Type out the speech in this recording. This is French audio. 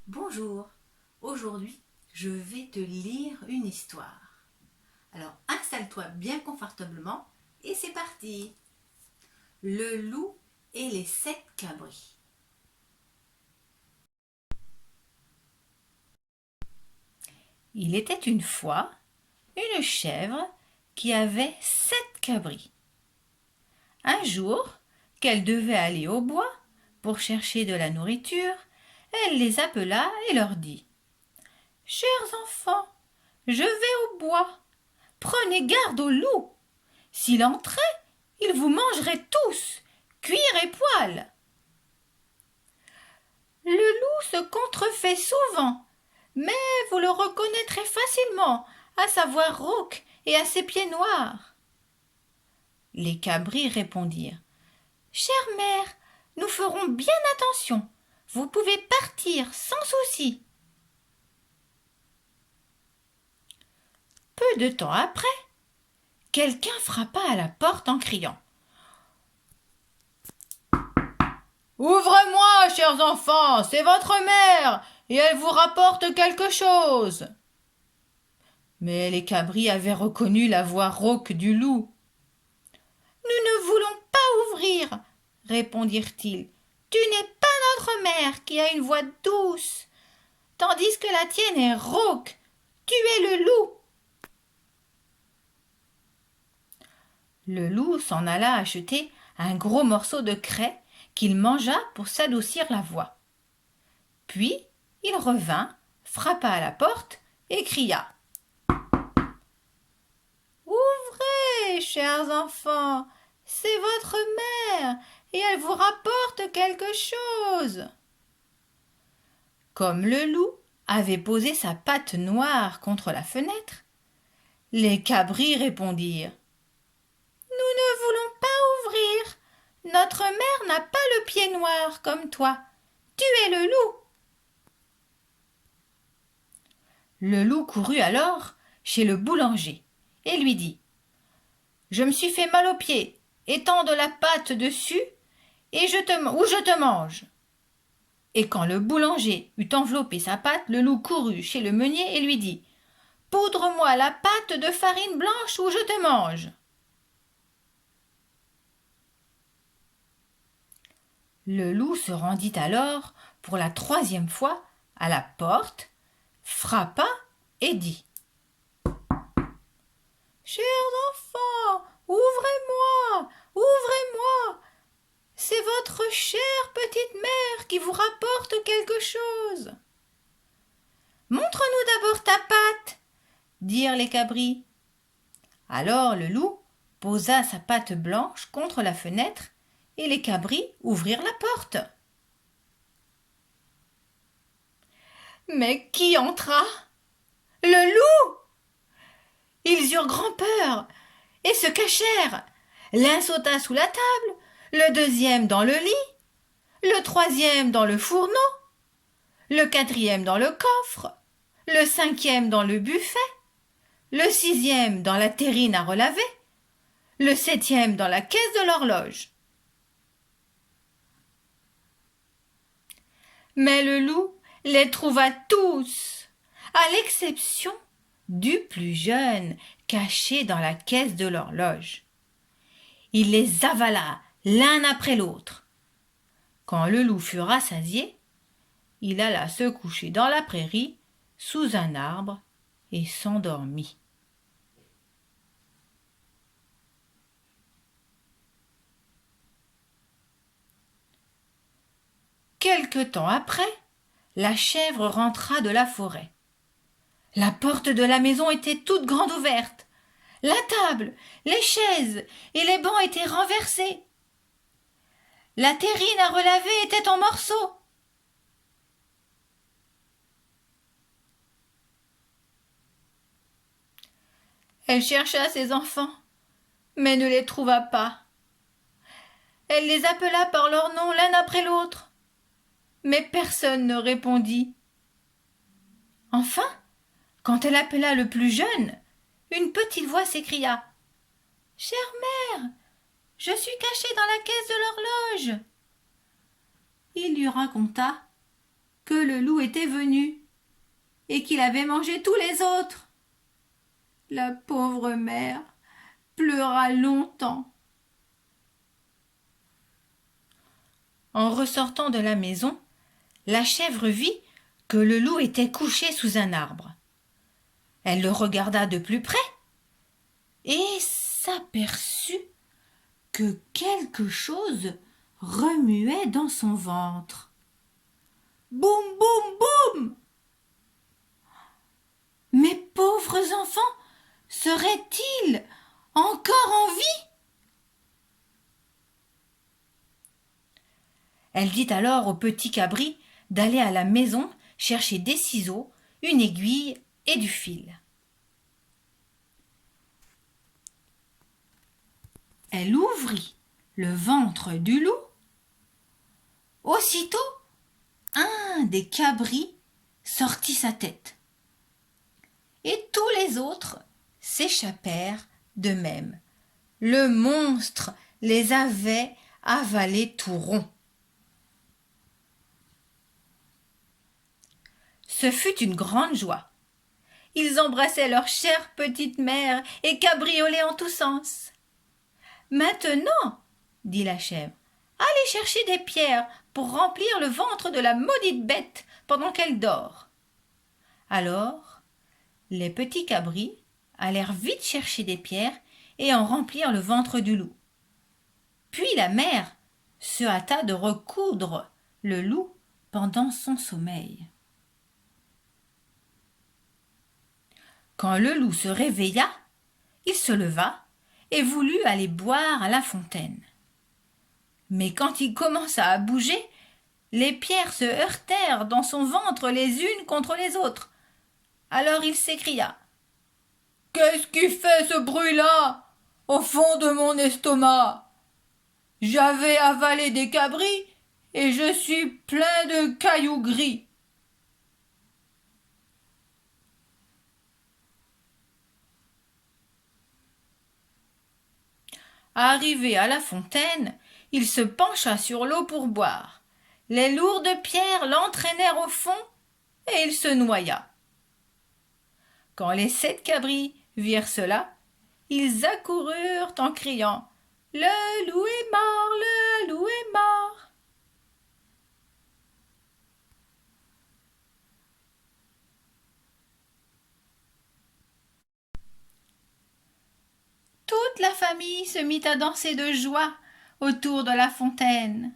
Bonjour, aujourd'hui je vais te lire une histoire. Alors installe-toi bien confortablement et c'est parti. Le loup et les 7 cabris. Il était une fois une chèvre qui avait 7 cabris. Un jour, qu'elle devait aller au bois pour chercher de la nourriture, elle les appela et leur dit: Chers enfants, je vais au bois. Prenez garde au loup. S'il entrait, il vous mangerait tous, cuir et poil. Le loup se contrefait souvent, mais vous le reconnaîtrez facilement à sa voix rauque et à ses pieds noirs. Les cabris répondirent: Chère mère, nous ferons bien attention. Vous pouvez partir sans souci. Peu de temps après, quelqu'un frappa à la porte en criant: Ouvrez-moi, chers enfants, c'est votre mère, et elle vous rapporte quelque chose. Mais les cabris avaient reconnu la voix rauque du loup. Nous ne voulons pas ouvrir, répondirent-ils. Tu n'es pas notre mère qui a une voix douce, tandis que la tienne est rauque. Tu es le loup. Le loup s'en alla acheter un gros morceau de craie qu'il mangea pour s'adoucir la voix. Puis il revint, frappa à la porte et cria: Ouvrez, chers enfants, c'est votre mère et elle vous rapporte quelque chose. Comme le loup avait posé sa patte noire contre la fenêtre, les cabris répondirent: Nous ne voulons pas ouvrir. Notre mère n'a pas le pied noir comme toi. Tu es le loup. Le loup courut alors chez le boulanger et lui dit: Je me suis fait mal aux pieds, étends de la pâte dessus et je te mange. Et quand le boulanger eut enveloppé sa pâte, le loup courut chez le meunier et lui dit: Poudre-moi la pâte de farine blanche ou je te mange. Le loup se rendit alors pour la 3e fois à la porte, frappa et dit: Chers enfants, ouvrez-moi, ouvrez-moi. C'est votre chère petite mère qui vous rapporte quelque chose. Montre-nous d'abord ta patte, dirent les cabris. Alors le loup posa sa patte blanche contre la fenêtre et les cabris ouvrirent la porte. Mais qui entra? Le loup! Ils eurent grand-peur et se cachèrent. L'un sauta sous la table, le deuxième dans le lit, le troisième dans le fourneau, le quatrième dans le coffre, le cinquième dans le buffet, le sixième dans la terrine à relaver, le septième dans la caisse de l'horloge. Mais le loup les trouva tous, à l'exception du plus jeune, caché dans la caisse de l'horloge. Il les avala l'un après l'autre. Quand le loup fut rassasié, il alla se coucher dans la prairie, sous un arbre, et s'endormit. Quelque temps après, la chèvre rentra de la forêt. La porte de la maison était toute grande ouverte. La table, les chaises et les bancs étaient renversés. La terrine à relaver était en morceaux. Elle chercha ses enfants, mais ne les trouva pas. Elle les appela par leur nom l'un après l'autre, mais personne ne répondit. Enfin, quand elle appela le plus jeune, une petite voix s'écria: Chère mère, je suis cachée dans la caisse de l'horloge. Il lui raconta que le loup était venu et qu'il avait mangé tous les autres. La pauvre mère pleura longtemps. En ressortant de la maison, la chèvre vit que le loup était couché sous un arbre. Elle le regarda de plus près et s'aperçut que quelque chose remuait dans son ventre. Boum, boum, boum! Mes pauvres enfants, seraient-ils encore en vie? Elle dit alors au petit cabri d'aller à la maison chercher des ciseaux, une aiguille et du fil. Elle ouvrit le ventre du loup. Aussitôt, un des cabris sortit sa tête. Et tous les autres s'échappèrent de même. Le monstre les avait avalés tout ronds. Ce fut une grande joie. Ils embrassaient leur chère petite mère et cabriolaient en tous sens. Maintenant, dit la chèvre, allez chercher des pierres pour remplir le ventre de la maudite bête pendant qu'elle dort. Alors, les petits cabris allèrent vite chercher des pierres et en remplirent le ventre du loup. Puis la mère se hâta de recoudre le loup pendant son sommeil. Quand le loup se réveilla, il se leva et voulut aller boire à la fontaine. Mais quand il commença à bouger, les pierres se heurtèrent dans son ventre les unes contre les autres. Alors il s'écria: « Qu'est-ce qui fait ce bruit-là au fond de mon estomac? J'avais avalé des cabris et je suis plein de cailloux gris. » Arrivé à la fontaine, il se pencha sur l'eau pour boire. Les lourdes pierres l'entraînèrent au fond et il se noya. Quand les 7 cabris virent cela, ils accoururent en criant: « Le loup est mort, le loup est mort !» Toute la famille se mit à danser de joie autour de la fontaine.